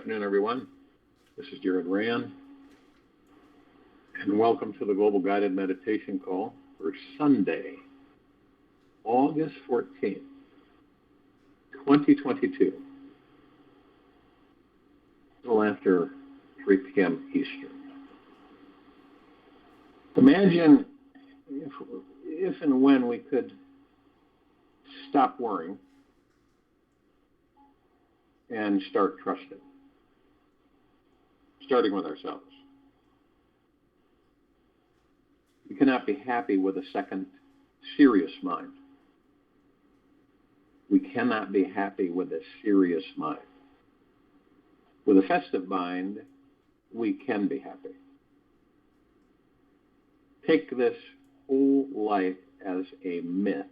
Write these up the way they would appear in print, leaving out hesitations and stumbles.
afternoon, everyone. This is Jared Rand, and welcome to the Global Guided Meditation Call for Sunday, August 14th, 2022, a little after 3 p.m. Eastern. Imagine if and when we could stop worrying and start trusting, starting with ourselves. We cannot be happy with a second serious mind. We cannot be happy with a serious mind. With a festive mind, we can be happy. Take this whole life as a myth,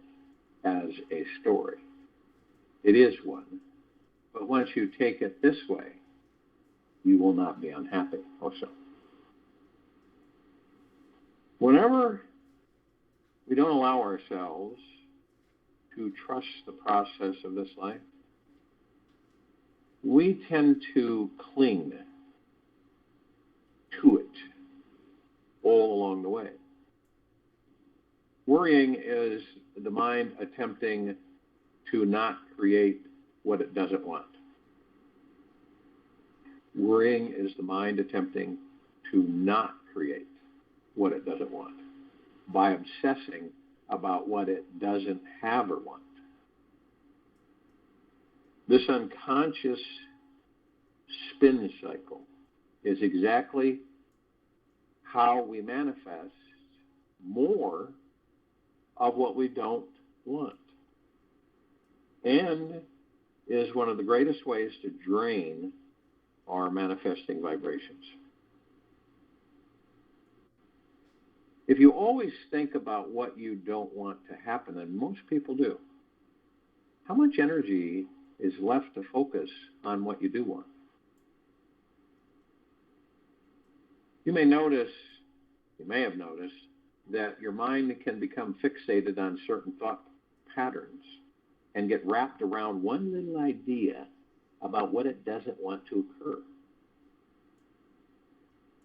as a story. It is one. But once you take it this way, you will not be unhappy also. Whenever we don't allow ourselves to trust the process of this life, we tend to cling to it all along the way. Worrying is the mind attempting to not create what it doesn't want. Worrying is the mind attempting to not create what it doesn't want by obsessing about what it doesn't have or want. This unconscious spin cycle is exactly how we manifest more of what we don't want, and is one of the greatest ways to drain our manifesting vibrations. If you always think about what you don't want to happen, and most people do, how much energy is left to focus on what you do want? You may have noticed that your mind can become fixated on certain thought patterns and get wrapped around one little idea about what it doesn't want to occur.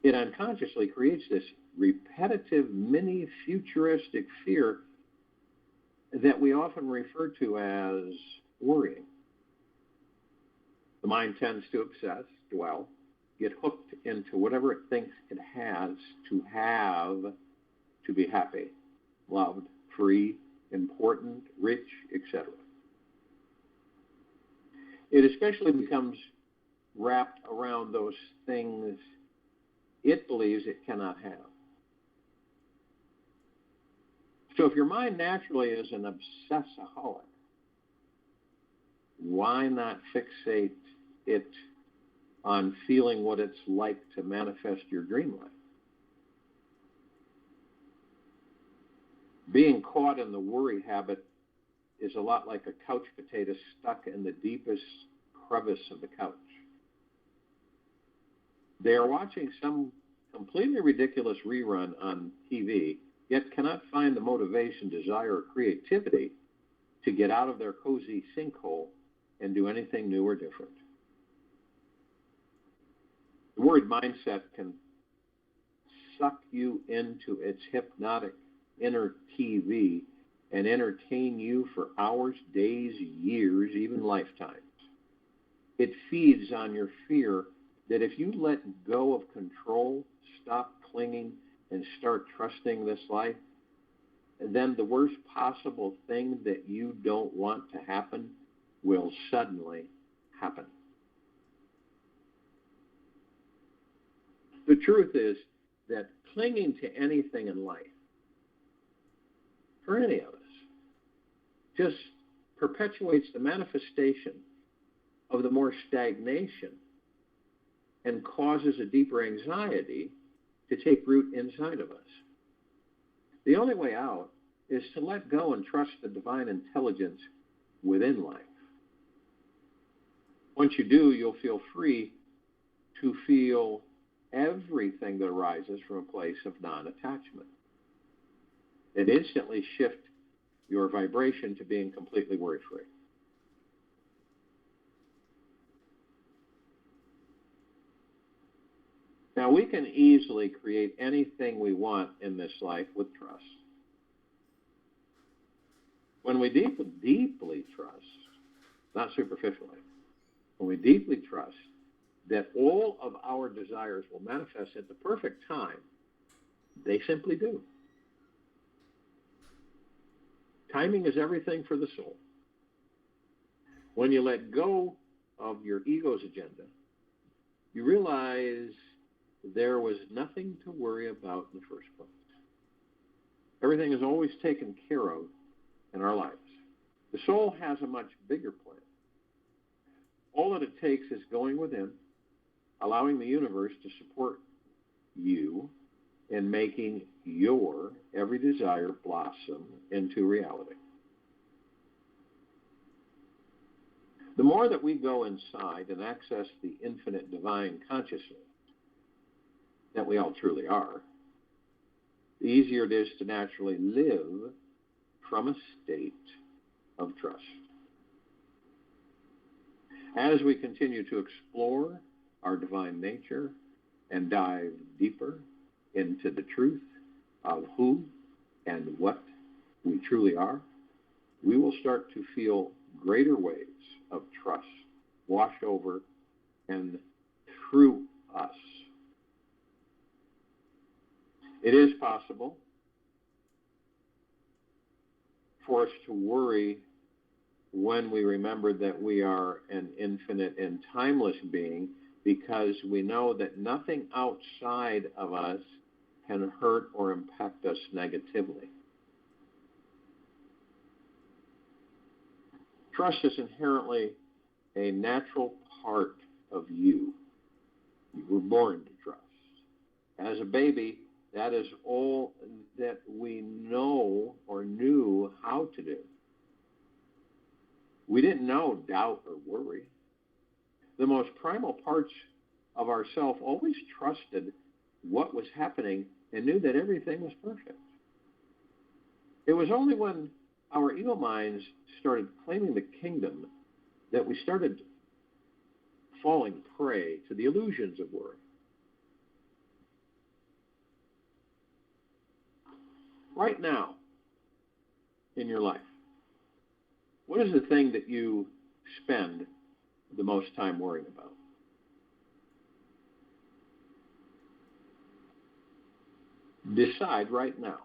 It unconsciously creates this repetitive, mini-futuristic fear that we often refer to as worrying. The mind tends to obsess, dwell, get hooked into whatever it thinks it has to have to be happy, loved, free, important, rich, etc. It especially becomes wrapped around those things it believes it cannot have. So if your mind naturally is an obsessaholic, why not fixate it on feeling what it's like to manifest your dream life? Being caught in the worry habit is a lot like a couch potato stuck in the deepest crevice of the couch. They are watching some completely ridiculous rerun on TV, yet cannot find the motivation, desire, or creativity to get out of their cozy sinkhole and do anything new or different. The worried mindset can suck you into its hypnotic inner TV and entertain you for hours, days, years, even lifetimes. It feeds on your fear that if you let go of control, stop clinging, and start trusting this life, then the worst possible thing that you don't want to happen will suddenly happen. The truth is that clinging to anything in life, for any of us, just perpetuates the manifestation of the more stagnation and causes a deeper anxiety to take root inside of us. The only way out is to let go and trust the divine intelligence within life. Once you do, you'll feel free to feel everything that arises from a place of non-attachment. And instantly shift your vibration to being completely worry-free. Now, we can easily create anything we want in this life with trust. When we deeply trust, not superficially, when we deeply trust that all of our desires will manifest at the perfect time, they simply do. Timing is everything for the soul. When you let go of your ego's agenda, you realize there was nothing to worry about in the first place. Everything is always taken care of in our lives. The soul has a much bigger plan. All that it takes is going within, allowing the universe to support you in making your every desire blossom into reality. The more that we go inside and access the infinite divine consciousness that we all truly are, the easier it is to naturally live from a state of trust. As we continue to explore our divine nature and dive deeper into the truth of who and what we truly are, we will start to feel greater waves of trust wash over and through us. It is possible for us to worry when we remember that we are an infinite and timeless being, because we know that nothing outside of us can hurt or impact us negatively. Trust is inherently a natural part of you. You were born to trust. As a baby, that is all that we know or knew how to do. We didn't know doubt or worry. The most primal parts of ourself always trusted what was happening and knew that everything was perfect. It was only when our ego minds started claiming the kingdom that we started falling prey to the illusions of worry. Right now in your life, what is the thing that you spend the most time worrying about? Decide right now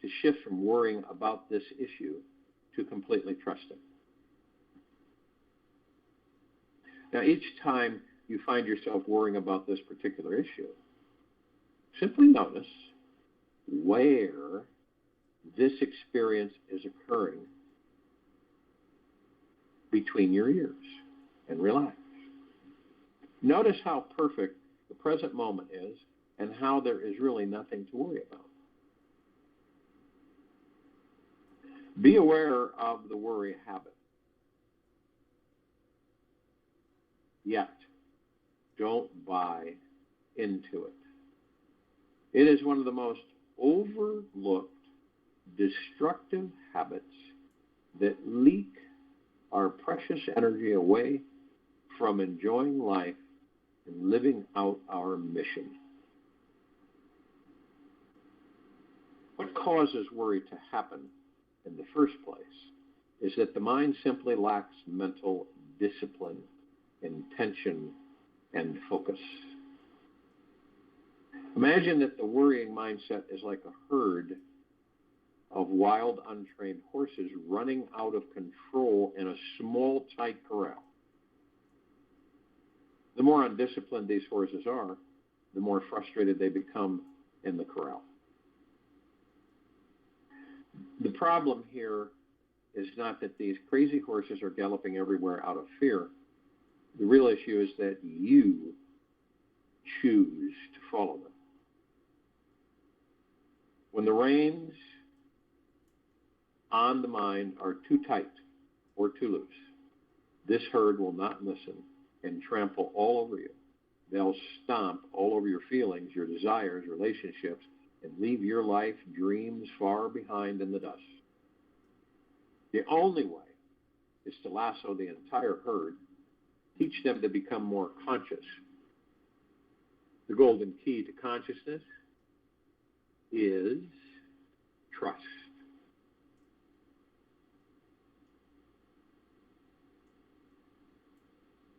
to shift from worrying about this issue to completely trusting. Now, each time you find yourself worrying about this particular issue, simply notice where this experience is occurring between your ears and relax. Notice how perfect the present moment is and how there is really nothing to worry about. Be aware of the worry habit. Yet, don't buy into it. It is one of the most overlooked, destructive habits that leak our precious energy away from enjoying life and living out our mission. What causes worry to happen in the first place is that the mind simply lacks mental discipline, intention, and focus. Imagine that the worrying mindset is like a herd of wild, untrained horses running out of control in a small, tight corral. The more undisciplined these horses are, the more frustrated they become in the corral. The problem here is not that these crazy horses are galloping everywhere out of fear. The real issue is that you choose to follow them. When the reins on the mind are too tight or too loose, this herd will not listen and trample all over you. They'll stomp all over your feelings, your desires, relationships, and leave your life dreams far behind in the dust. The only way is to lasso the entire herd, teach them to become more conscious. The golden key to consciousness is trust.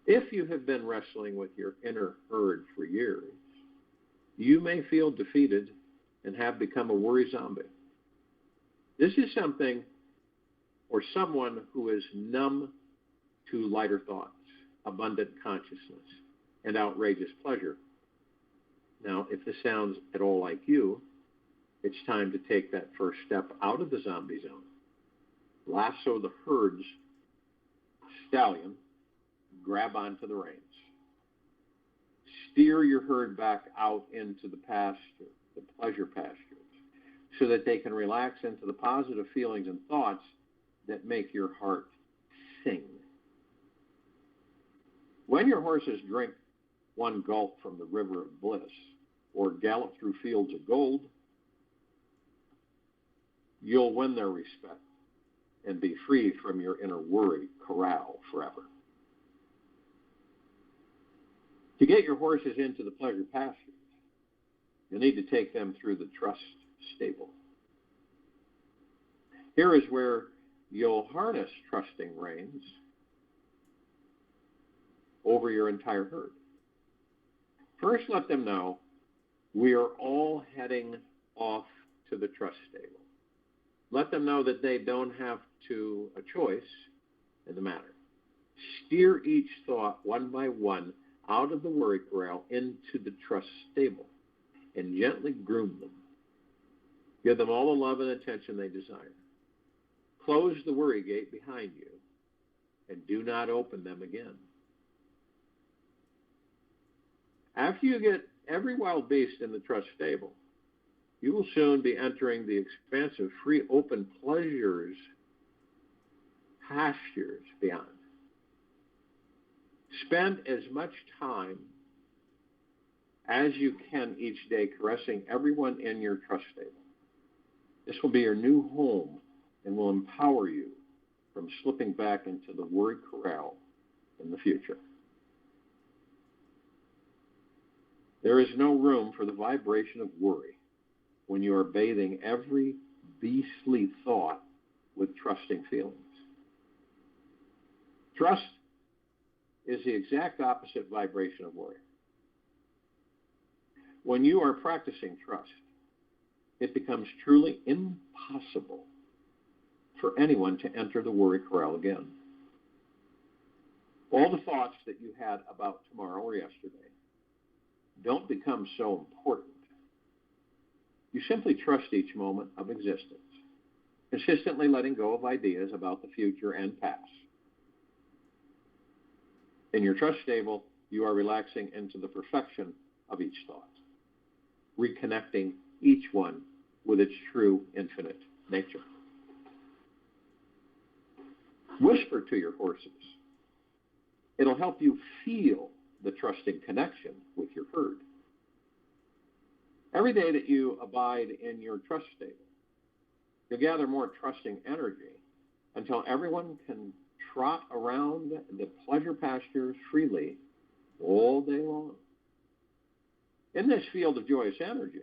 If you have been wrestling with your inner herd for years, you may feel defeated and have become a worry zombie. This is something or someone who is numb to lighter thoughts, abundant consciousness, and outrageous pleasure. Now, if this sounds at all like you, it's time to take that first step out of the zombie zone. Lasso the herd's stallion, grab onto the reins. Steer your herd back out into the pasture, the pleasure pastures, so that they can relax into the positive feelings and thoughts that make your heart sing. When your horses drink one gulp from the river of bliss or gallop through fields of gold, you'll win their respect and be free from your inner worry corral forever. To get your horses into the pleasure pastures, you'll need to take them through the trust stable. Here is where you'll harness trusting reins over your entire herd. First, let them know we are all heading off to the trust stable. Let them know that they don't have a choice in the matter. Steer each thought one by one out of the worry corral into the trust stable and gently groom them. Give them all the love and attention they desire. Close the worry gate behind you and do not open them again. After you get every wild beast in the trust stable, you will soon be entering the expansive, free, open pleasures, pastures beyond. Spend as much time as you can each day caressing everyone in your trust stable. This will be your new home and will empower you from slipping back into the worry corral in the future. There is no room for the vibration of worry when you are bathing every beastly thought with trusting feelings. Trust is the exact opposite vibration of worry. When you are practicing trust, it becomes truly impossible for anyone to enter the worry corral again. All the thoughts that you had about tomorrow or yesterday don't become so important. You simply trust each moment of existence, consistently letting go of ideas about the future and past. In your trust stable, you are relaxing into the perfection of each thought, reconnecting each one with its true infinite nature. Whisper to your horses. It'll help you feel the trusting connection with your herd. Every day that you abide in your trust stable, you'll gather more trusting energy until everyone can trot around the pleasure pastures freely all day long. In this field of joyous energy,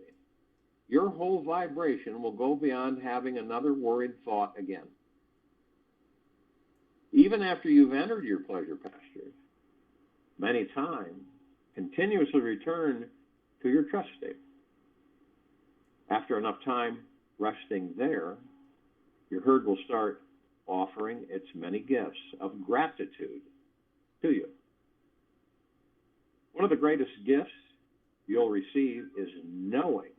your whole vibration will go beyond having another worried thought again. Even after you've entered your pleasure pastures, many times continuously return to your trust stable. After enough time resting there, your herd will start offering its many gifts of gratitude to you. One of the greatest gifts you'll receive is knowing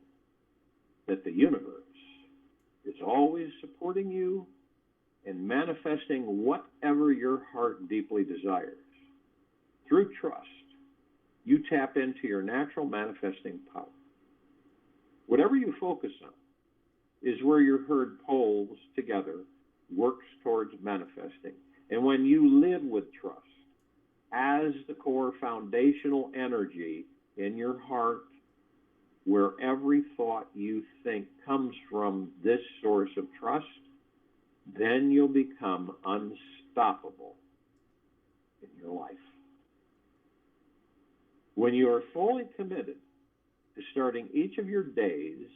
that the universe is always supporting you and manifesting whatever your heart deeply desires. Through trust, you tap into your natural manifesting power. Whatever you focus on is where your herd pulls together, works towards manifesting. And when you live with trust as the core foundational energy in your heart, where every thought you think comes from this source of trust, then you'll become unstoppable in your life. When you are fully committed to starting each of your days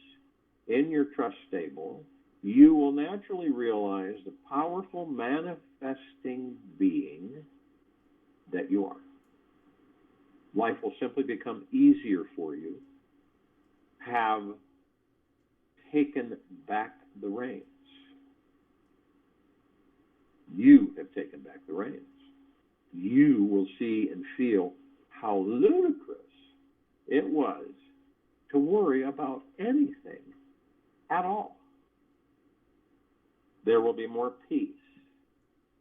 in your trust stable, you will naturally realize the powerful manifesting being that you are. Life will simply become easier for you. Have taken back the reins. You have taken back the reins. You will see and feel how ludicrous it was to worry about anything at all. There will be more peace,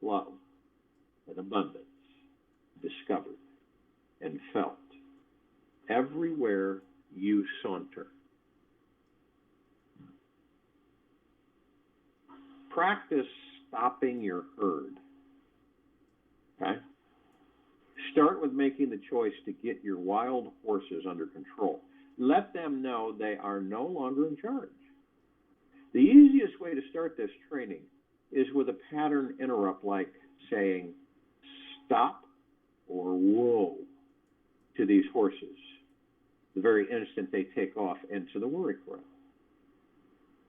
love, and abundance discovered and felt everywhere you saunter. Practice stopping your herd. Okay? Start with making the choice to get your wild horses under control. Let them know they are no longer in charge. The easiest way to start this training is with a pattern interrupt like saying stop or whoa to these horses the very instant they take off into the worry corral.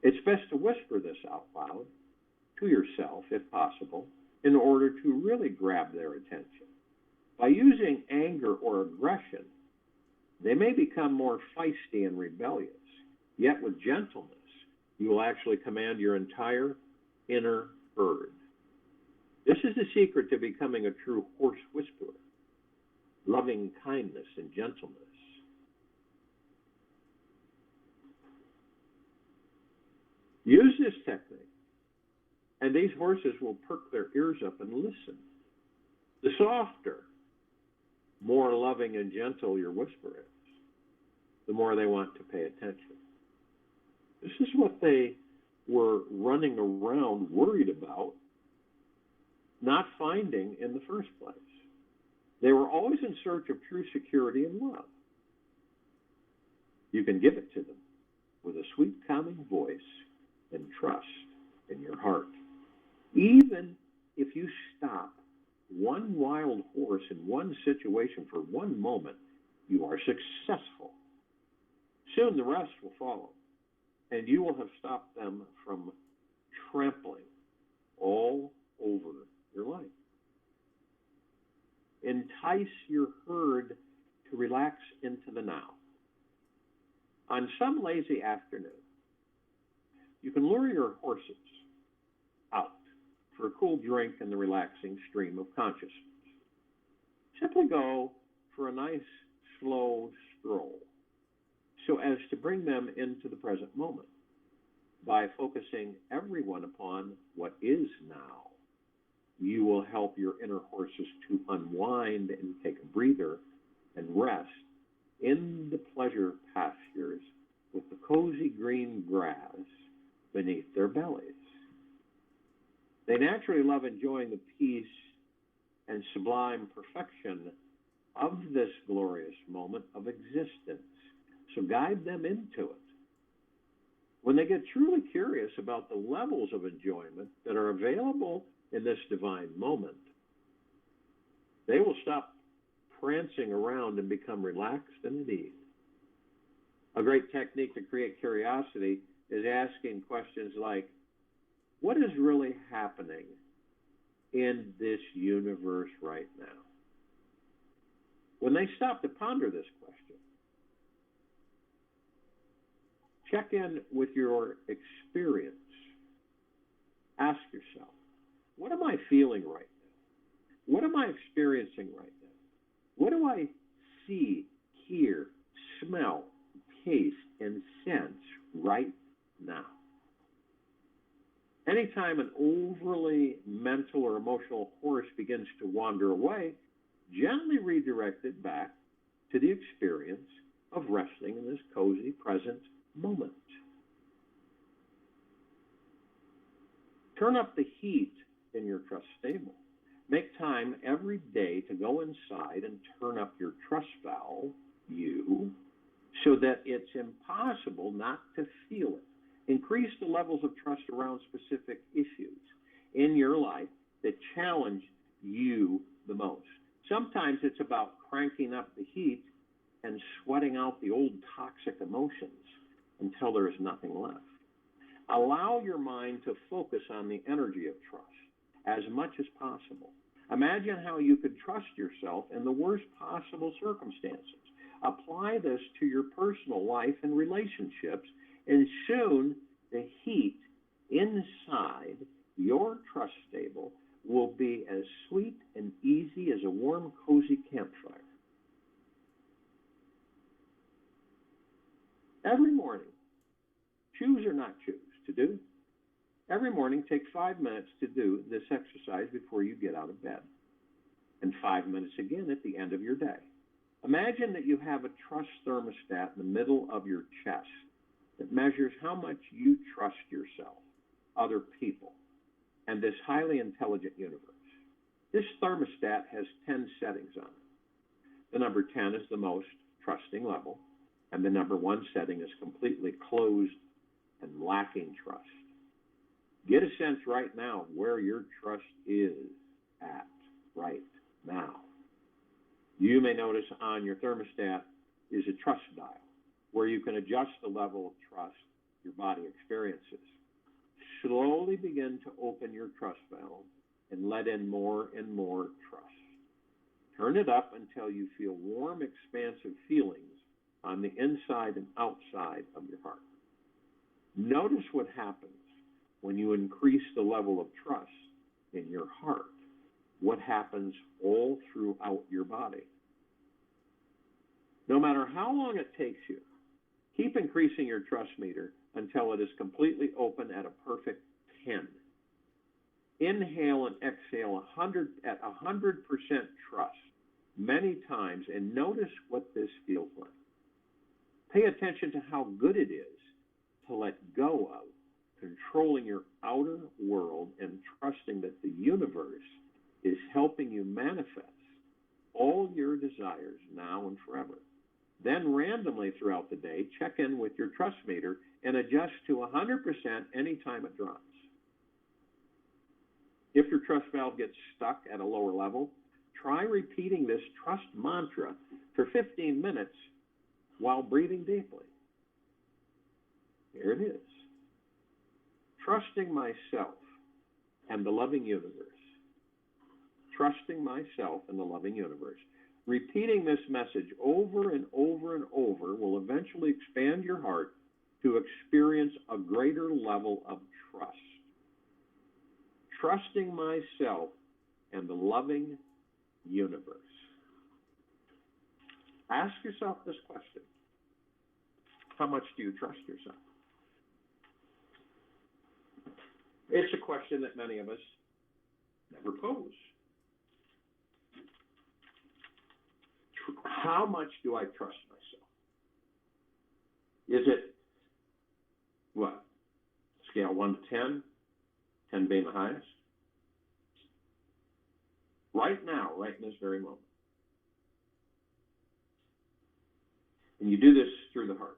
It's best to whisper this out loud to yourself, if possible, in order to really grab their attention. By using anger or aggression, they may become more feisty and rebellious. Yet with gentleness, you will actually command your entire inner herd. This is the secret to becoming a true horse whisperer. Loving kindness and gentleness. Use this technique, and these horses will perk their ears up and listen. The softer, more loving and gentle your whisper is, the more they want to pay attention. This is what they were running around worried about, not finding in the first place. They were always in search of true security and love. You can give it to them with a sweet, calming voice and trust in your heart. Even if you stop one wild horse in one situation for one moment, you are successful. Soon the rest will follow, and you will have stopped them from trampling all over your life. Entice your herd to relax into the now. On some lazy afternoon, you can lure your horses out for a cool drink in the relaxing stream of consciousness. Simply go for a nice, slow stroll so as to bring them into the present moment by focusing everyone upon what is now. You will help your inner horses to unwind and take a breather and rest in the pleasure pastures with the cozy green grass beneath their bellies. They naturally love enjoying the peace and sublime perfection of this glorious moment of existence. So guide them into it. When they get truly curious about the levels of enjoyment that are available in this divine moment, they will stop prancing around and become relaxed and at ease. A great technique to create curiosity is asking questions like, what is really happening in this universe right now? When they stop to ponder this question, check in with your experience. Ask yourself, what am I feeling right now? What am I experiencing right now? What do I see, hear, smell, taste, and sense right now? Anytime an overly mental or emotional horse begins to wander away, gently redirect it back to the experience of resting in this cozy present moment. Turn up the heat in your trust stable. Make time every day to go inside and turn up your trust valve, you, so that it's impossible not to feel it. Increase the levels of trust around specific issues in your life that challenge you the most. Sometimes it's about cranking up the heat and sweating out the old toxic emotions until there is nothing left. Allow your mind to focus on the energy of trust as much as possible. Imagine how you could trust yourself in the worst possible circumstances. Apply this to your personal life and relationships, and soon the heat inside your trust stable will be as sweet and easy as a warm, cozy campfire. Every morning, choose or not choose to do, every morning take 5 minutes to do this exercise before you get out of bed, and 5 minutes again at the end of your day. Imagine that you have a trust thermostat in the middle of your chest that measures how much you trust yourself, other people, and this highly intelligent universe. This thermostat has 10 settings on it. The number 10 is the most trusting level, and the number 1 setting is completely closed and lacking trust. Get a sense right now where your trust is at right now. You may notice on your thermostat is a trust dial where you can adjust the level of trust your body experiences. Slowly begin to open your trust valve and let in more and more trust. Turn it up until you feel warm, expansive feelings on the inside and outside of your heart. Notice what happens when you increase the level of trust in your heart. What happens all throughout your body. No matter how long it takes you, keep increasing your trust meter until it is completely open at a perfect 10. Inhale and exhale at 100% trust many times and notice what this feels like. Pay attention to how good it is to let go of controlling your outer world and trusting that the universe is helping you manifest all your desires now and forever. Then randomly throughout the day, check in with your trust meter and adjust to 100% anytime it drops. If your trust valve gets stuck at a lower level, try repeating this trust mantra for 15 minutes while breathing deeply. Here it is. Trusting myself and the loving universe. Trusting myself and the loving universe. Repeating this message over and over and over will eventually expand your heart to experience a greater level of trust. Trusting myself and the loving universe. Ask yourself this question. How much do you trust yourself? It's a question that many of us never pose. How much do I trust myself? Is it, what, scale 1 to 10, 10 being the highest? Right now, right in this very moment. And you do this through the heart.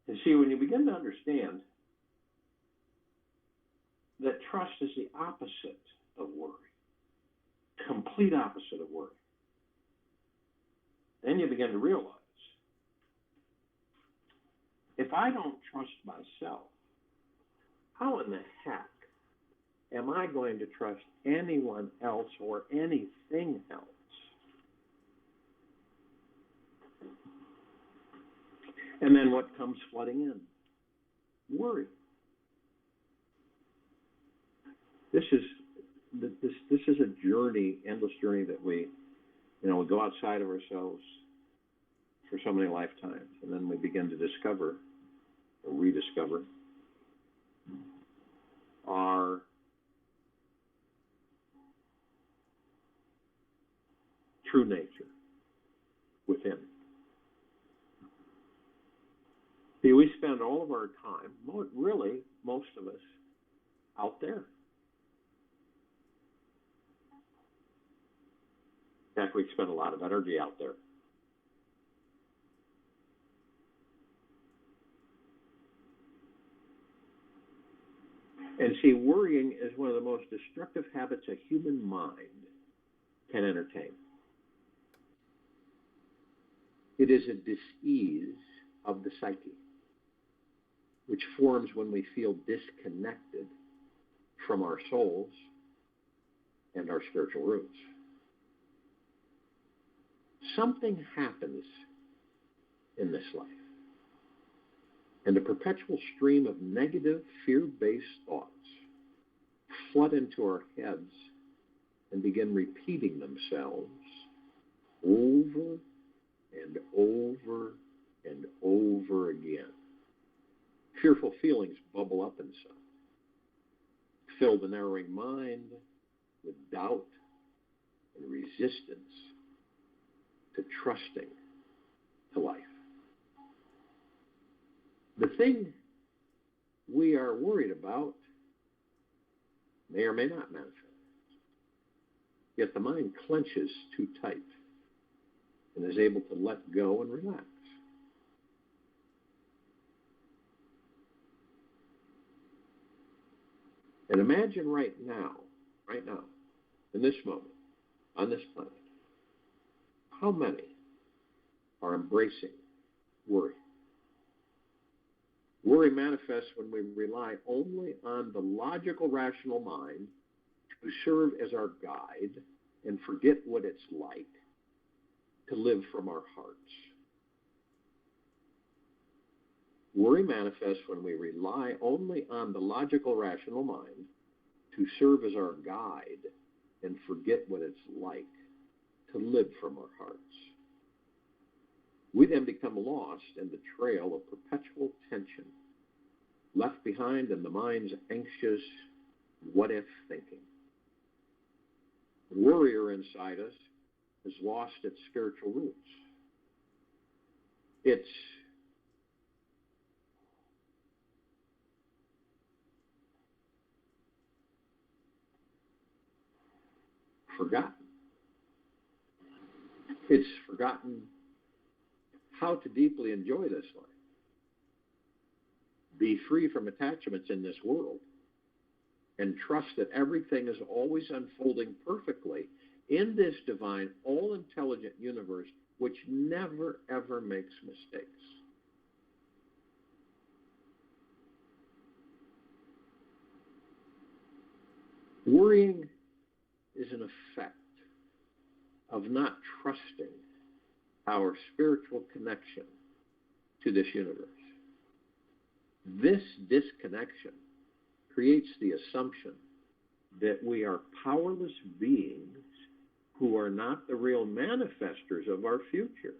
And see, when you begin to understand that trust is the opposite of worry, complete opposite of worry, then you begin to realize, if I don't trust myself, how in the heck am I going to trust anyone else or anything else? And then what comes flooding in? Worry. This is a journey, endless journey that we go outside of ourselves for so many lifetimes, and then we begin to discover or rediscover our true nature within. See, we spend all of our time, really, most of us, out there. In fact, we spend a lot of energy out there. And see, worrying is one of the most destructive habits a human mind can entertain. It is a dis-ease of the psyche, which forms when we feel disconnected from our souls and our spiritual roots. Something happens in this life, and a perpetual stream of negative, fear-based thoughts flood into our heads and begin repeating themselves over and over and over again. Fearful feelings bubble up inside, fill the narrowing mind with doubt and resistance to trusting to life. The thing we are worried about may or may not manifest, yet the mind clenches too tight and is able to let go and relax. And imagine right now, in this moment, on this planet, how many are embracing worry? Worry manifests when we rely only on the logical, rational mind to serve as our guide and forget what it's like to live from our hearts. Worry manifests when we rely only on the logical, rational mind to serve as our guide and forget what it's like to live from our hearts. We then become lost in the trail of perpetual tension, left behind in the mind's anxious what-if thinking. The warrior inside us has lost its spiritual roots. It's forgotten. It's forgotten how to deeply enjoy this life, be free from attachments in this world, and trust that everything is always unfolding perfectly in this divine, all-intelligent universe which never, ever makes mistakes. Worrying is an effect of not trusting our spiritual connection to this universe. This disconnection creates the assumption that we are powerless beings who are not the real manifestors of our future.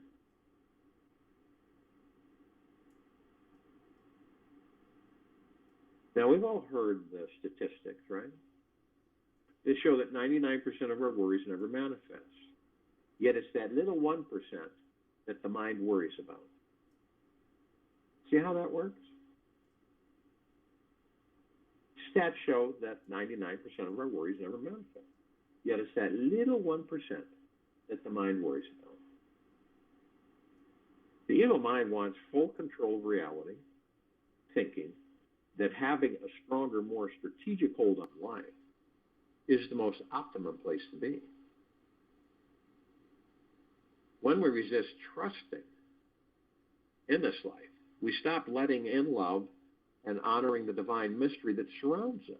Now, we've all heard the statistics, right? They show that 99% of our worries never manifest. Yet it's that little 1% that the mind worries about. See how that works? Stats show that 99% of our worries never manifest. Yet it's that little 1% that the mind worries about. The evil mind wants full control of reality, thinking that having a stronger, more strategic hold on life is the most optimum place to be. When we resist trusting in this life, we stop letting in love and honoring the divine mystery that surrounds us.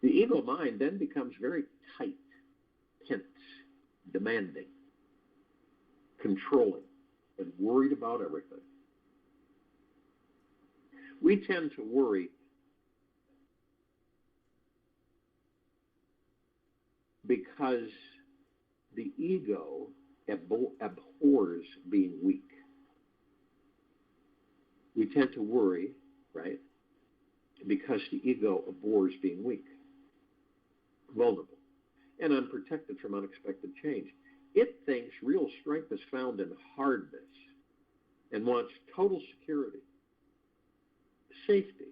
The ego mind then becomes very tight, tense, demanding, controlling, and worried about everything. We tend to worry because the ego abhors being weak. We tend to worry, right, because the ego abhors being weak, vulnerable, and unprotected from unexpected change. It thinks real strength is found in hardness and wants total security, safety,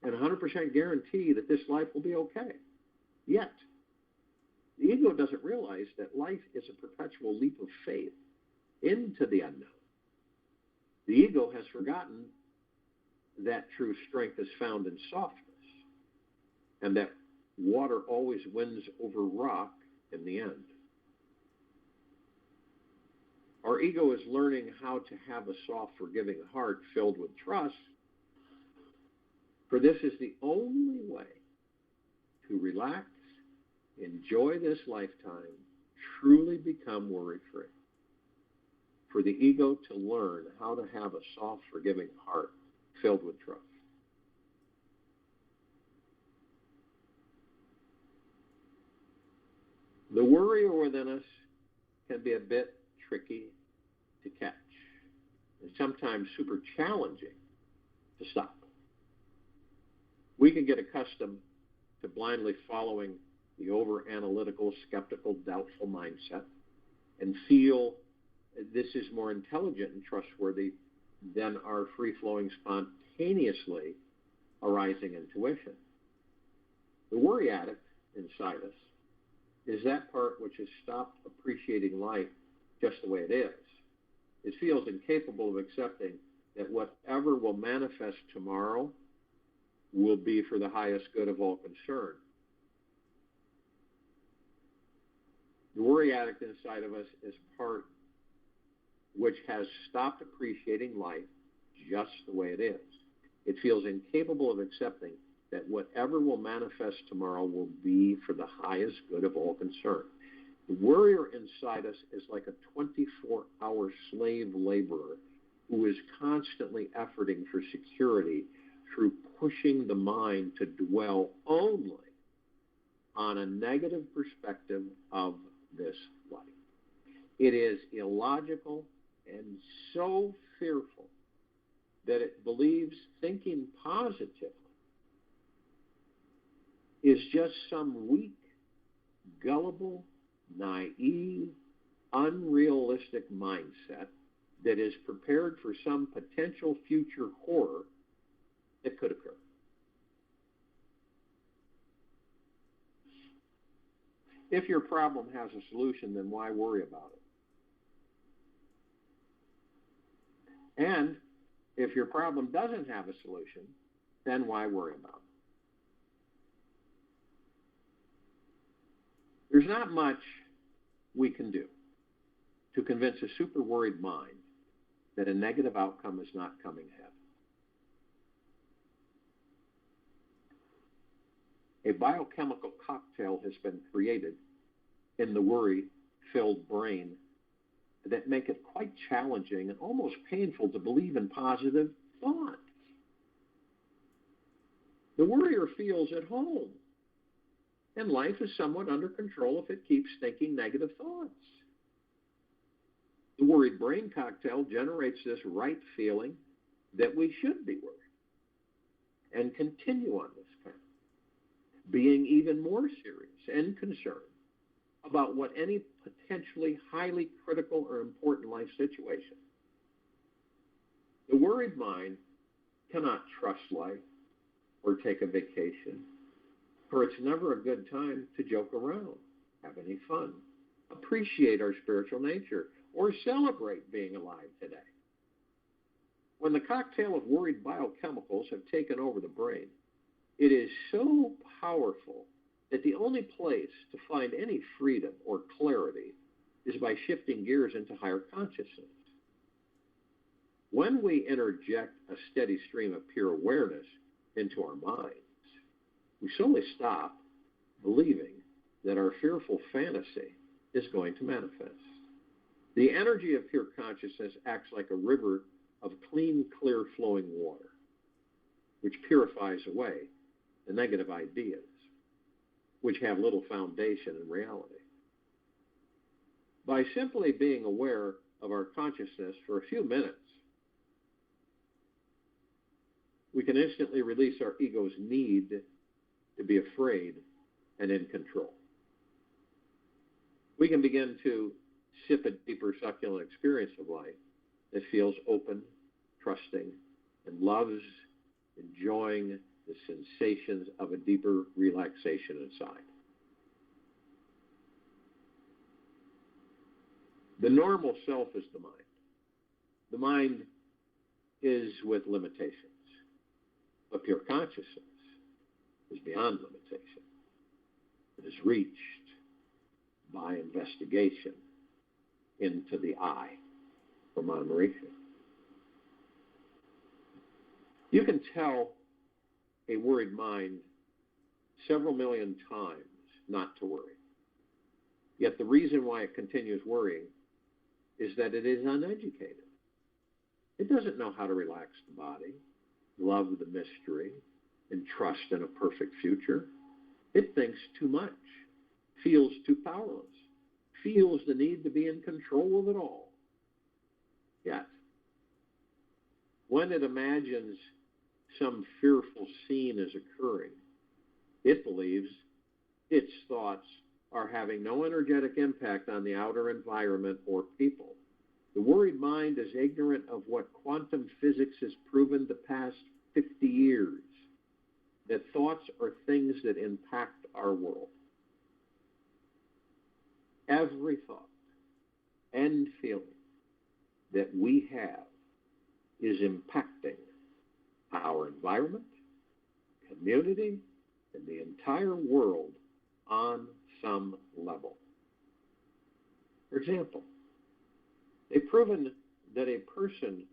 and 100% guarantee that this life will be okay. Yet, the ego doesn't realize that life is a perpetual leap of faith into the unknown. The ego has forgotten that true strength is found in softness, and that water always wins over rock in the end. Our ego is learning how to have a soft, forgiving heart filled with trust, for this is the only way to relax, enjoy this lifetime, truly become worry-free. For the ego to learn how to have a soft, forgiving heart filled with trust. The worrier within us can be a bit tricky to catch and sometimes super challenging to stop. We can get accustomed to blindly following the over-analytical, skeptical, doubtful mindset and feel this is more intelligent and trustworthy than our free-flowing, spontaneously arising intuition. The worry addict inside us is that part which has stopped appreciating life just the way it is. It feels incapable of accepting that whatever will manifest tomorrow will be for the highest good of all concerned. The worry addict inside of us is part which has stopped appreciating life just the way it is. It feels incapable of accepting that whatever will manifest tomorrow will be for the highest good of all concerned. The worrier inside us is like a 24-hour slave laborer who is constantly efforting for security through pushing the mind to dwell only on a negative perspective of this life. It is illogical and so fearful that it believes thinking positively is just some weak, gullible, naive, unrealistic mindset that is prepared for some potential future horror that could occur. If your problem has a solution, then why worry about it? And if your problem doesn't have a solution, then why worry about it? There's not much we can do to convince a super worried mind that a negative outcome is not coming ahead. A biochemical cocktail has been created in the worry-filled brain that make it quite challenging and almost painful to believe in positive thoughts. The worrier feels at home, and life is somewhat under control if it keeps thinking negative thoughts. The worried brain cocktail generates this right feeling that we should be worried and continue on this path, being even more serious and concerned about what any potentially highly critical or important life situation. The worried mind cannot trust life or take a vacation, for it's never a good time to joke around, have any fun, appreciate our spiritual nature, or celebrate being alive today. When the cocktail of worried biochemicals have taken over the brain, it is so powerful that the only place to find any freedom or clarity is by shifting gears into higher consciousness. When we interject a steady stream of pure awareness into our minds, we solely stop believing that our fearful fantasy is going to manifest. The energy of pure consciousness acts like a river of clean, clear flowing water, which purifies away the negative ideas, which have little foundation in reality. By simply being aware of our consciousness for a few minutes, we can instantly release our ego's need to be afraid and in control. We can begin to sip a deeper succulent experience of life that feels open, trusting, and loves enjoying the sensations of a deeper relaxation inside. The normal self is the mind. The mind is with limitations, but pure consciousness is beyond limitation. It is reached by investigation into the I. from admiration. You can tell a worried mind several million times not to worry. Yet the reason why it continues worrying is that it is uneducated. It doesn't know how to relax the body, love the mystery, and trust in a perfect future. It thinks too much, feels too powerless, feels the need to be in control of it all. Yet, when it imagines some fearful scene is occurring, it believes its thoughts are having no energetic impact on the outer environment or people. The worried mind is ignorant of what quantum physics has proven the past 50 years, that thoughts are things that impact our world. Every thought and feeling that we have is impacting our environment, community, and the entire world on some level. For example, they've proven that a person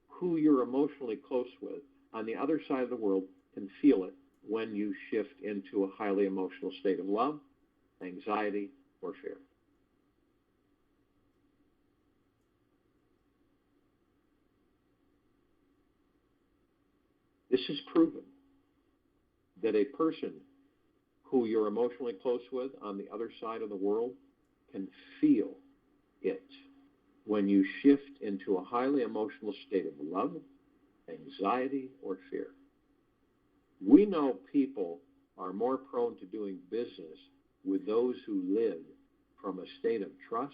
who you're emotionally close with on the other side of the world can feel it when you shift into a highly emotional state of love, anxiety, or fear. This is proven that a person who you're emotionally close with on the other side of the world can feel it when you shift into a highly emotional state of love, anxiety, or fear. We know people are more prone to doing business with those who live from a state of trust,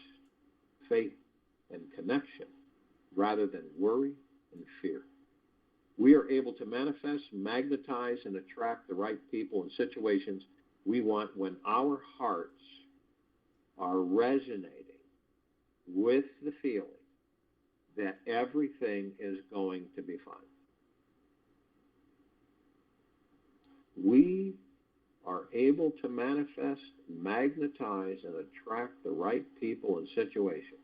faith, and connection rather than worry and fear. We are able to manifest, magnetize, and attract the right people and situations we want when our hearts are resonating with the feeling that everything is going to be fine. We are able to manifest, magnetize, and attract the right people and situations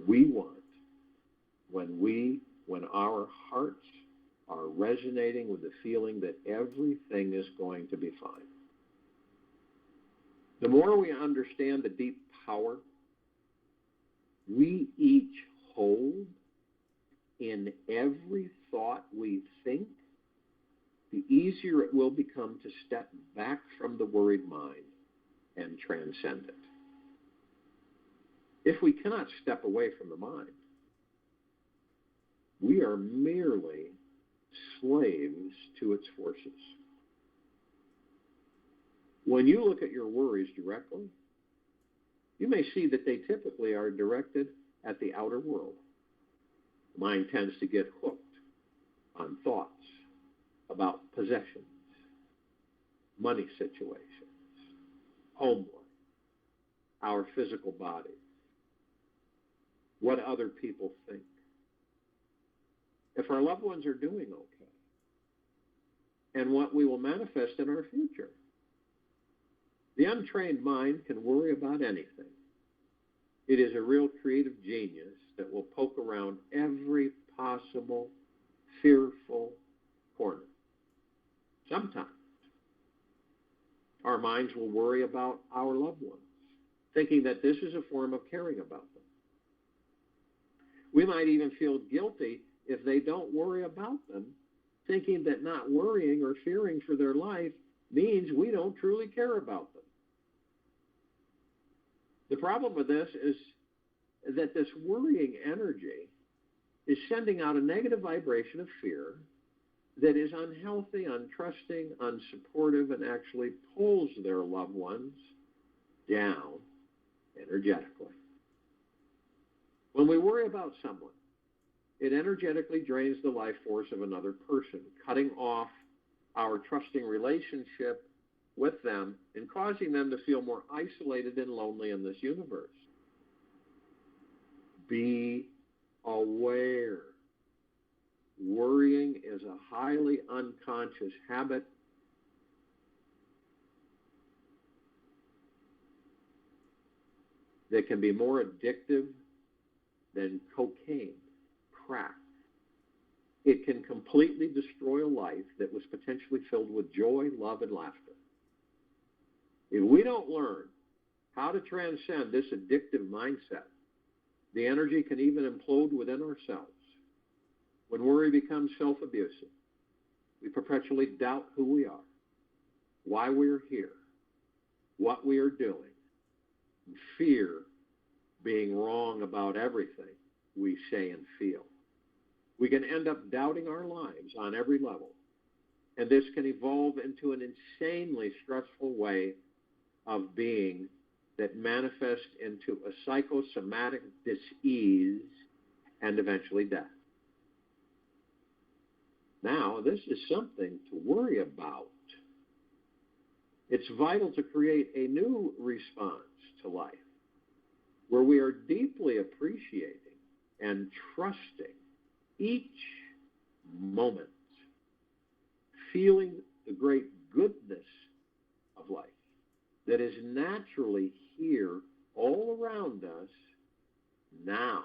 we want when our hearts are resonating with the feeling that everything is going to be fine. The more we understand the deep power we each hold in every thought we think, the easier it will become to step back from the worried mind and transcend it. If we cannot step away from the mind, we are merely slaves to its forces. When you look at your worries directly, you may see that they typically are directed at the outer world. The mind tends to get hooked on thoughts about possessions, money situations, homework, our physical bodies, what other people think, if our loved ones are doing okay, and what we will manifest in our future. The untrained mind can worry about anything. It is a real creative genius that will poke around every possible fearful corner. Sometimes our minds will worry about our loved ones, thinking that this is a form of caring about them. We might even feel guilty if they don't worry about them, thinking that not worrying or fearing for their life means we don't truly care about them. The problem with this is that this worrying energy is sending out a negative vibration of fear that is unhealthy, untrusting, unsupportive, and actually pulls their loved ones down energetically. When we worry about someone, it energetically drains the life force of another person, cutting off our trusting relationship with them and causing them to feel more isolated and lonely in this universe. Be aware. Worrying is a highly unconscious habit. that can be more addictive than cocaine, crack. It can completely destroy a life that was potentially filled with joy, love, and laughter. If we don't learn how to transcend this addictive mindset, the energy can even implode within ourselves. When worry becomes self-abusive, we perpetually doubt who we are, why we're here, what we are doing, and fear being wrong about everything we say and feel. We can end up doubting our lives on every level, and this can evolve into an insanely stressful way of being that manifests into a psychosomatic dis-ease and eventually death. Now, this is something to worry about. It's vital to create a new response to life where we are deeply appreciating and trusting each moment, feeling the great goodness of life that is naturally here all around us now.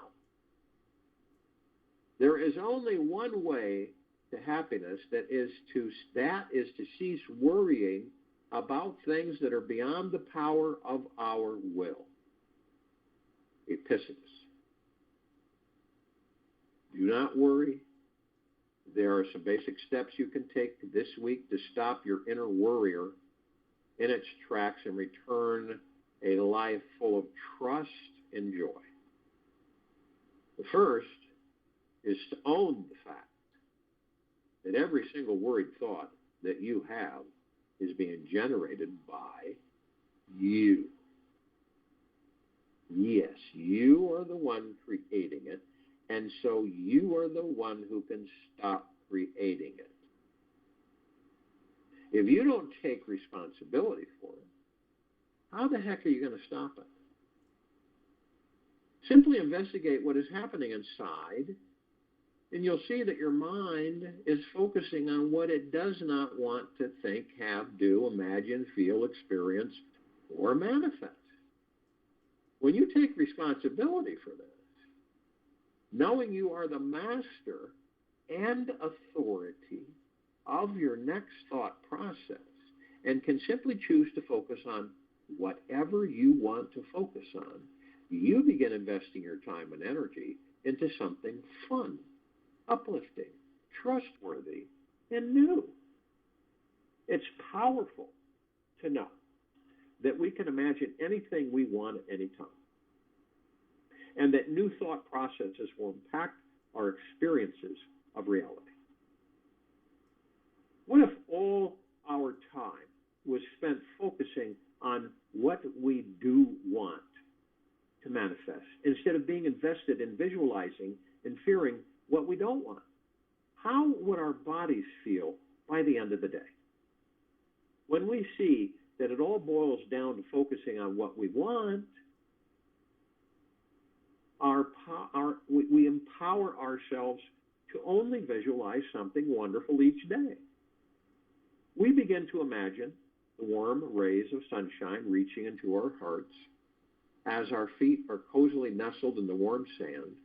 There is only one way to happiness, that is to cease worrying about things that are beyond the power of our will. Epictetus. Do not worry. There are some basic steps you can take this week to stop your inner worrier in its tracks and return a life full of trust and joy. The first is to own the fact that every single worried thought that you have is being generated by you. Yes, you are the one creating it, and so you are the one who can stop creating it. If you don't take responsibility for it, how the heck are you going to stop it? Simply investigate what is happening inside, and you'll see that your mind is focusing on what it does not want to think, have, do, imagine, feel, experience, or manifest. When you take responsibility for this, knowing you are the master and authority of your next thought process and can simply choose to focus on whatever you want to focus on, you begin investing your time and energy into something fun, uplifting, trustworthy, and new. It's powerful to know that we can imagine anything we want at any time, and that new thought processes will impact our experiences of reality. What if all our time was spent focusing on what we do want to manifest, instead of being invested in visualizing and fearing what we don't want? How would our bodies feel by the end of the day? When we see that it all boils down to focusing on what we want, we empower ourselves to only visualize something wonderful each day. We begin to imagine the warm rays of sunshine reaching into our hearts as our feet are cozily nestled in the warm sand,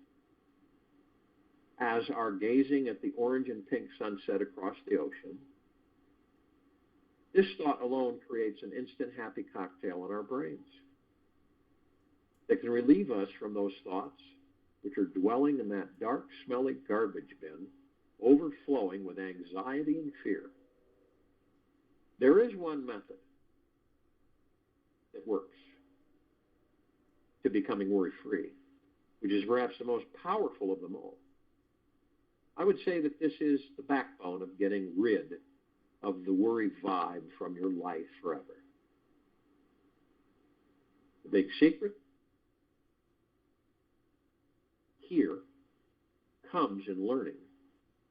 as are gazing at the orange and pink sunset across the ocean. This thought alone creates an instant happy cocktail in our brains that can relieve us from those thoughts which are dwelling in that dark, smelly garbage bin, overflowing with anxiety and fear. There is one method that works to becoming worry-free, which is perhaps the most powerful of them all. I would say that this is the backbone of getting rid of the worry vibe from your life forever. The big secret here comes in learning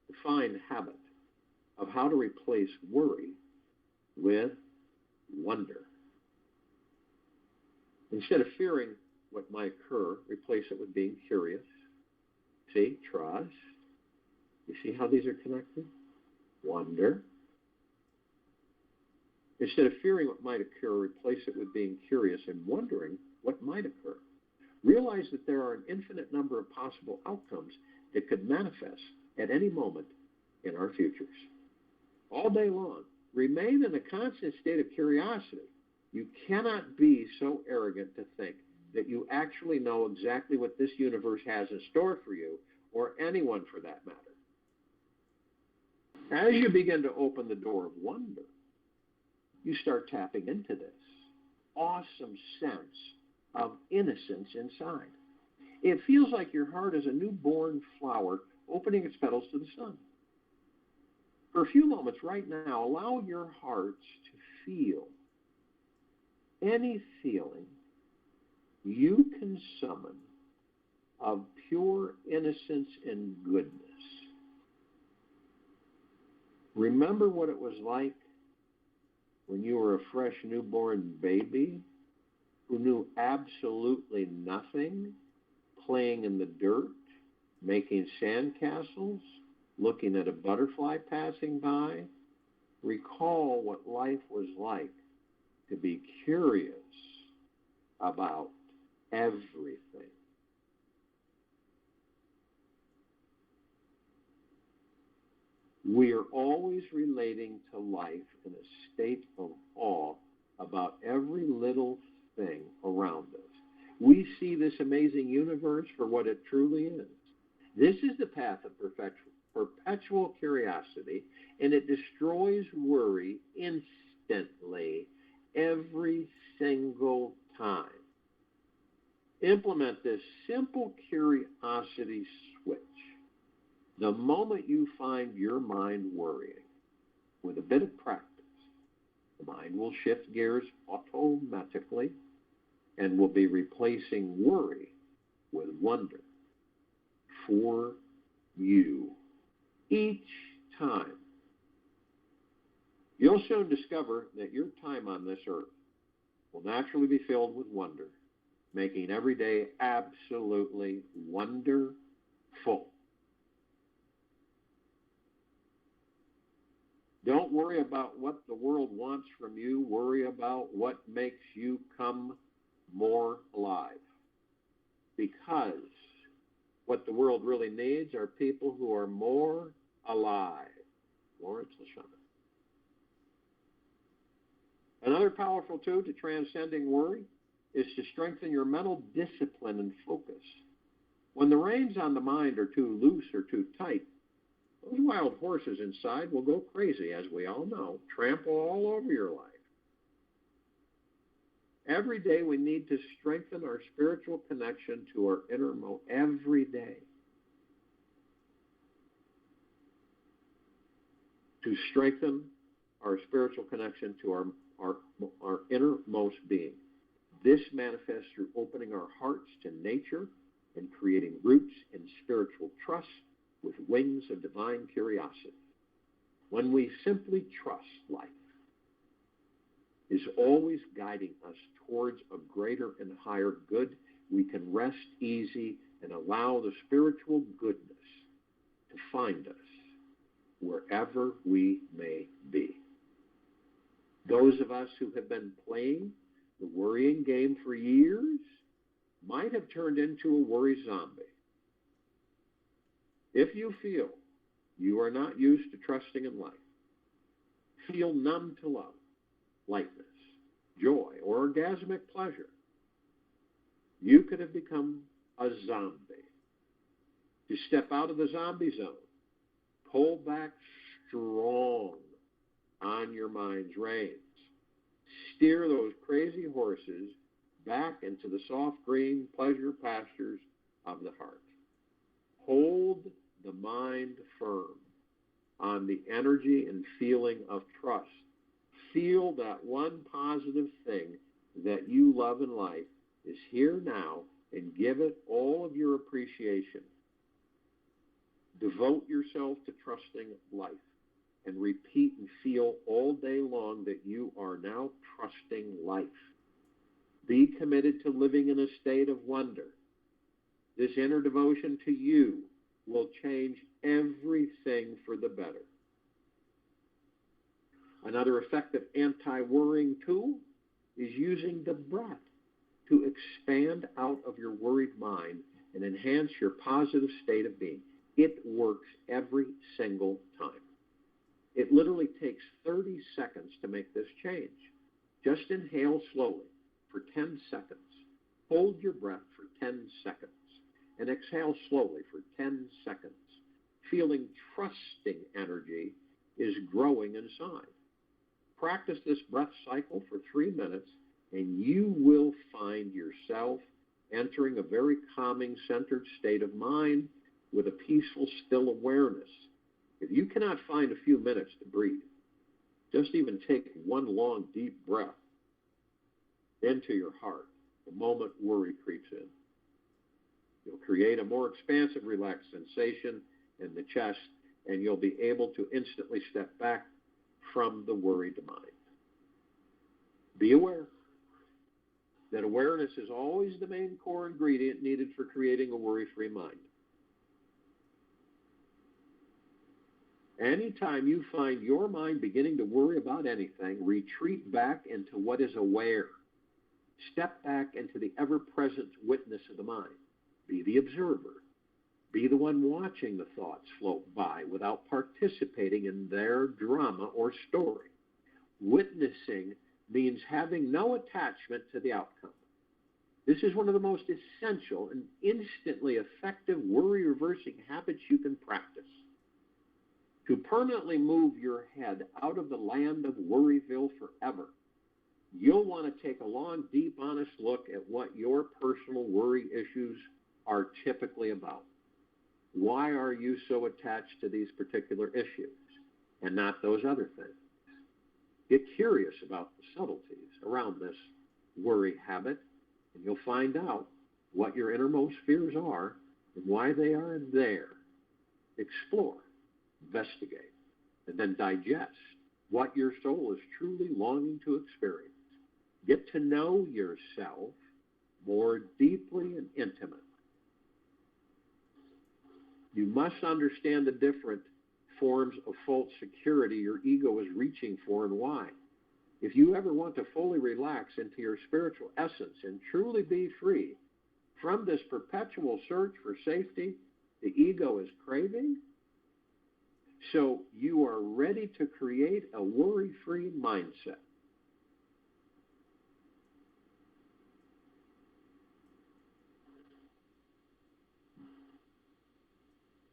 the fine habit of how to replace worry with wonder. Instead of fearing what might occur, replace it with being curious. See, trust. You see how these are connected? Wonder. Instead of fearing what might occur, replace it with being curious and wondering what might occur. Realize that there are an infinite number of possible outcomes that could manifest at any moment in our futures. All day long, remain in a constant state of curiosity. You cannot be so arrogant to think that you actually know exactly what this universe has in store for you, or anyone for that matter. As you begin to open the door of wonder, you start tapping into this awesome sense of innocence inside. It feels like your heart is a newborn flower opening its petals to the sun. For a few moments right now, allow your hearts to feel any feeling you can summon of pure innocence and goodness. Remember what it was like when you were a fresh newborn baby who knew absolutely nothing, playing in the dirt, making sandcastles, looking at a butterfly passing by. Recall what life was like to be curious about everything. We are always relating to life in a state of awe about every little thing around us. We see this amazing universe for what it truly is. This is the path of perpetual curiosity, and it destroys worry instantly every single time. Implement this simple curiosity switch. The moment you find your mind worrying, with a bit of practice, the mind will shift gears automatically and will be replacing worry with wonder for you each time. You'll soon discover that your time on this earth will naturally be filled with wonder, making every day absolutely wonderful. Don't worry about what the world wants from you. Worry about what makes you come more alive. Because what the world really needs are people who are more alive. Lawrence Lashana. Another powerful tool to transcending worry is to strengthen your mental discipline and focus. When the reins on the mind are too loose or too tight, those wild horses inside will go crazy, as we all know, trample all over your life. Every day we need to strengthen our spiritual connection to our innermost. Every day. To strengthen our spiritual connection to our innermost being. This manifests through opening our hearts to nature and creating roots in spiritual trust with wings of divine curiosity. When we simply trust life is always guiding us towards a greater and higher good, we can rest easy and allow the spiritual goodness to find us wherever we may be. Those of us who have been playing the worrying game for years might have turned into a worry zombie. If you feel you are not used to trusting in life, feel numb to love, lightness, joy, or orgasmic pleasure, you could have become a zombie. To step out of the zombie zone, pull back strong on your mind's reins. Steer those crazy horses back into the soft green pleasure pastures of the heart. Hold the mind firm on the energy and feeling of trust. Feel that one positive thing that you love in life is here now, and give it all of your appreciation. Devote yourself to trusting life and repeat and feel all day long that you are now trusting life. Be committed to living in a state of wonder. This inner devotion to you will change everything for the better. Another effective anti-worrying tool is using the breath to expand out of your worried mind and enhance your positive state of being. It works every single time. It literally takes 30 seconds to make this change. Just inhale slowly for 10 seconds. Hold your breath for 10 seconds. And exhale slowly for 10 seconds. Feeling trusting energy is growing inside. Practice this breath cycle for 3 minutes, and you will find yourself entering a very calming, centered state of mind with a peaceful, still awareness. If you cannot find a few minutes to breathe, just even take one long, deep breath into your heart the moment worry creeps in. You'll create a more expansive, relaxed sensation in the chest, and you'll be able to instantly step back from the worried mind. Be aware that awareness is always the main core ingredient needed for creating a worry-free mind. Anytime you find your mind beginning to worry about anything, retreat back into what is aware. Step back into the ever-present witness of the mind. Be the observer. Be the one watching the thoughts float by without participating in their drama or story. Witnessing means having no attachment to the outcome. This is one of the most essential and instantly effective worry-reversing habits you can practice. To permanently move your head out of the land of Worryville forever, you'll want to take a long, deep, honest look at what your personal worry issues are typically about. Why are you so attached to these particular issues and not those other things? Get curious about the subtleties around this worry habit, and you'll find out what your innermost fears are and why they are there. Explore, investigate, and then digest what your soul is truly longing to experience. Get to know yourself more deeply and intimately. You must understand the different forms of false security your ego is reaching for and why. If you ever want to fully relax into your spiritual essence and truly be free from this perpetual search for safety the ego is craving, so you are ready to create a worry-free mindset.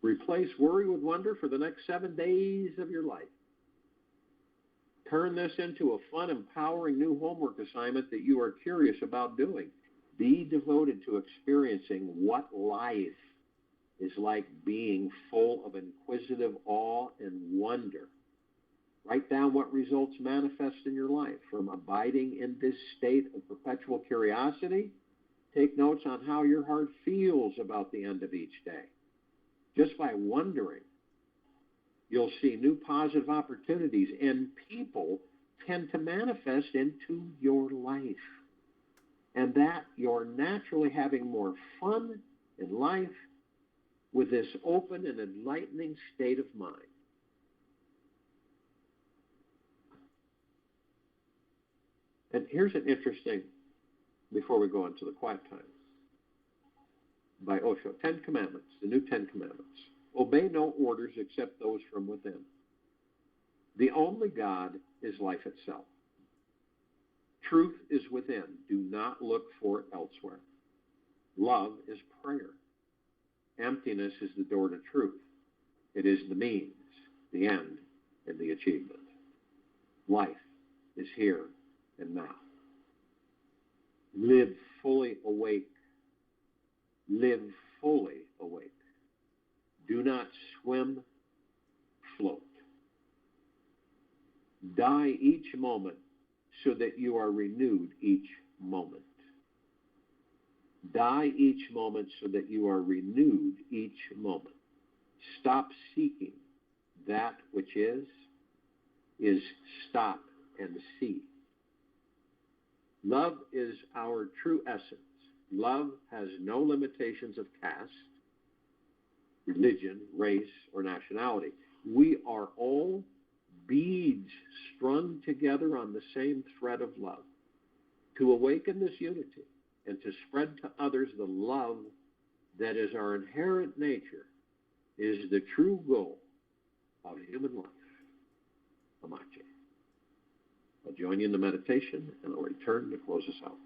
Replace worry with wonder for the next 7 days of your life. Turn this into a fun, empowering new homework assignment that you are curious about doing. Be devoted to experiencing what life is like being full of inquisitive awe and wonder. Write down what results manifest in your life from abiding in this state of perpetual curiosity. Take notes on how your heart feels about the end of each day. Just by wondering, you'll see new positive opportunities, and people tend to manifest into your life. And that you're naturally having more fun in life with this open and enlightening state of mind. And here's an interesting, before we go into the quiet time, by Osho, 10 Commandments, the new 10 Commandments. Obey no orders except those from within. The only God is life itself. Truth is within. Do not look for it elsewhere. Love is prayer. Emptiness is the door to truth. It is the means, the end, and the achievement. Life is here and now. Live fully awake. Live fully awake. Do not swim, float. Die each moment so that you are renewed each moment. Die each moment so that you are renewed each moment. Stop seeking that which is stop and see. Love is our true essence. Love has no limitations of caste, religion, race, or nationality. We are all beads strung together on the same thread of love. To awaken this unity, and to spread to others the love that is our inherent nature is the true goal of human life. Amache. I'll join you in the meditation, and I'll return to close us out.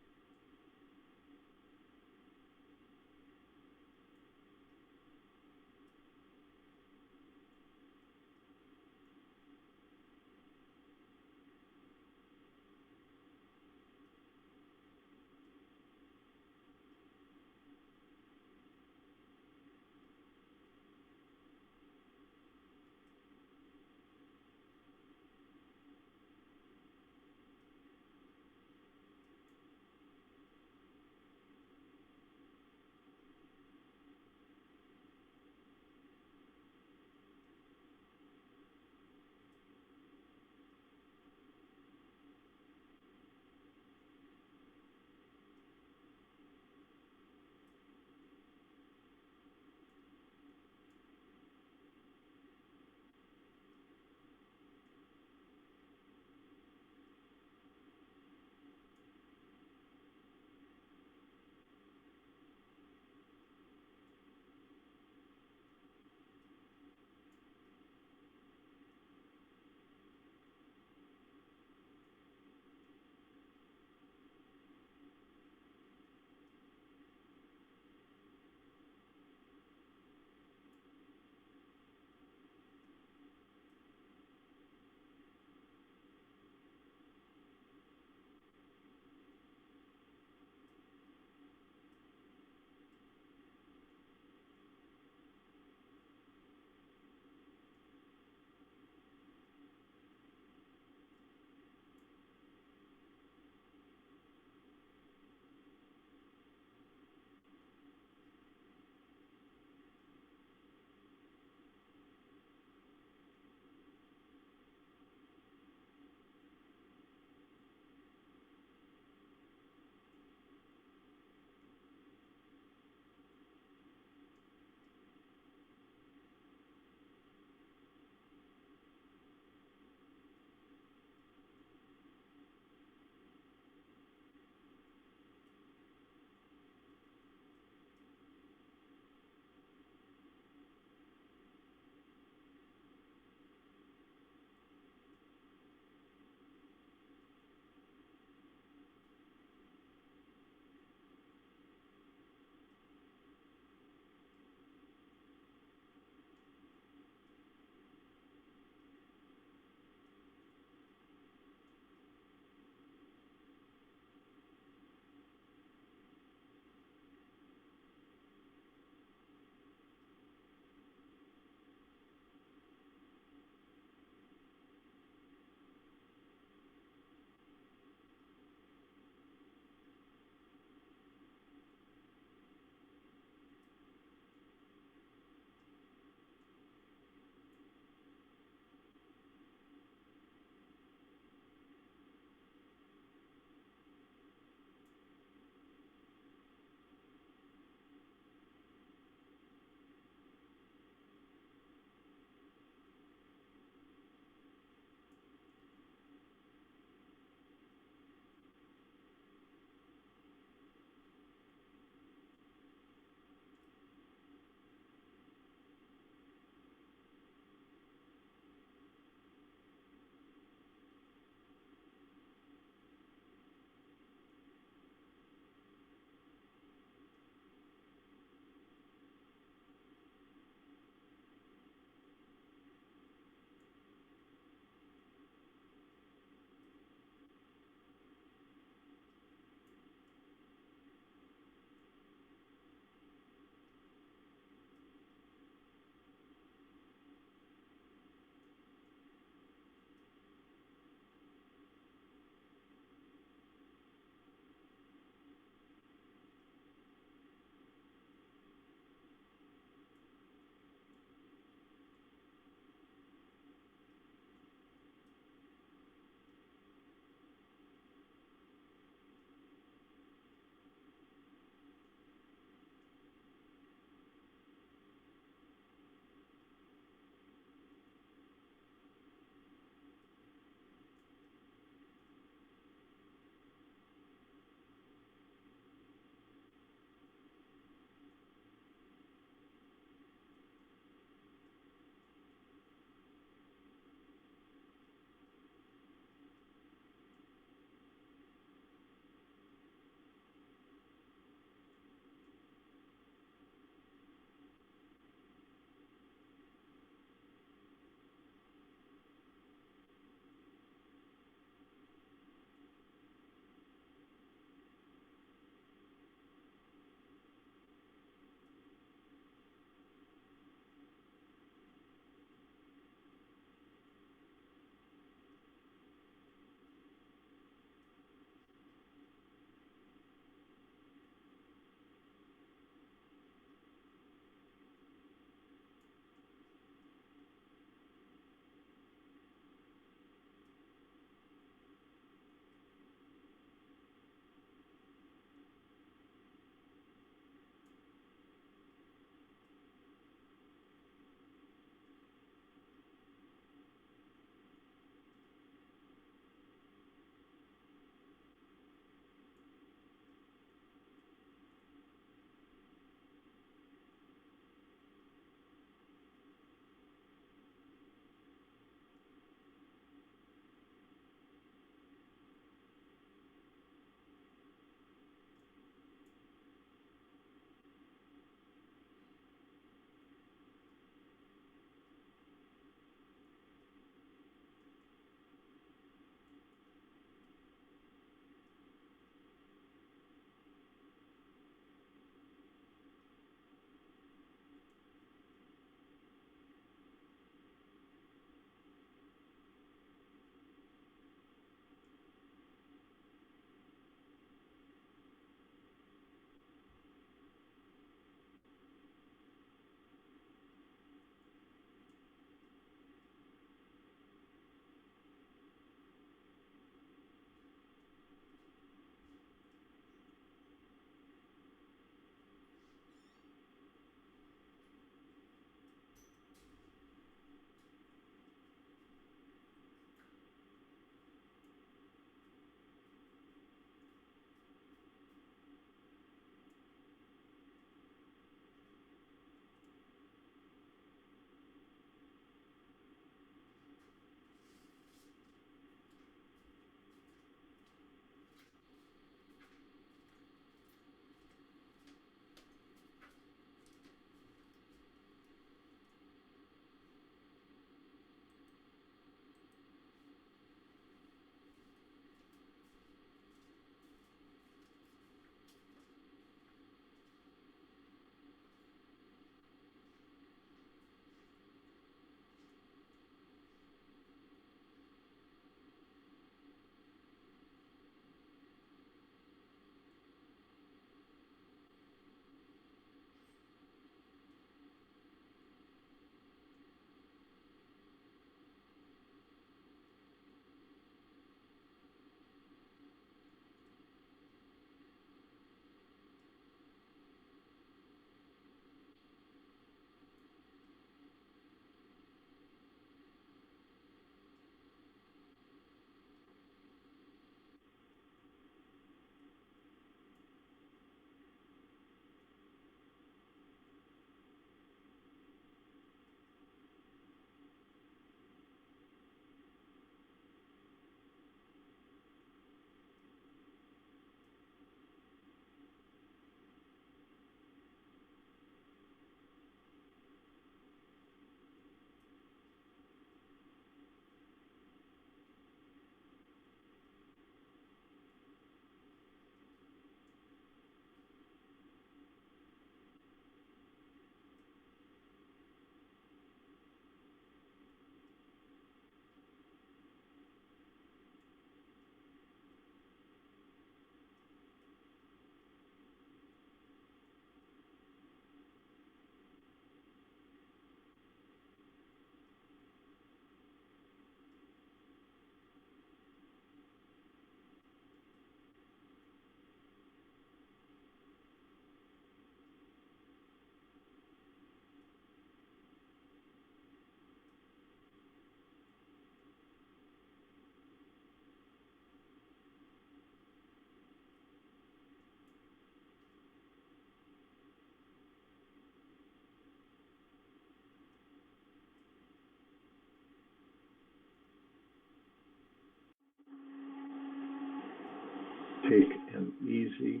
Take an easy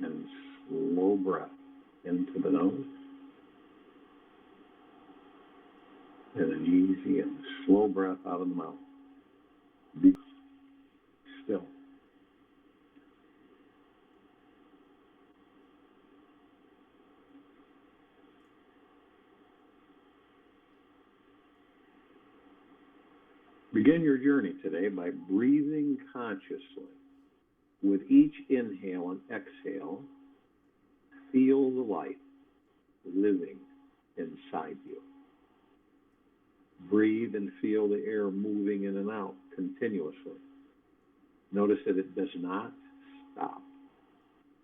and slow breath into the nose, and an easy and slow breath out of the mouth. Be still. Begin your journey today by breathing consciously. With each inhale and exhale, feel the light living inside you. Breathe and feel the air moving in and out continuously. Notice that it does not stop.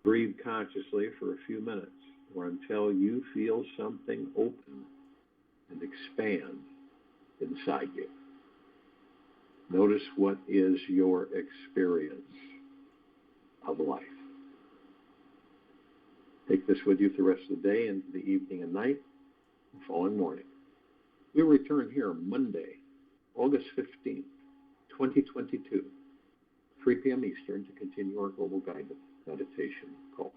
Breathe consciously for a few minutes or until you feel something open and expand inside you. Notice what is your experience of life. Take this with you the rest of the day, into the evening and night, and following morning. We'll return here Monday, August 15th, 2022, 3 p.m. Eastern, to continue our global guided meditation call.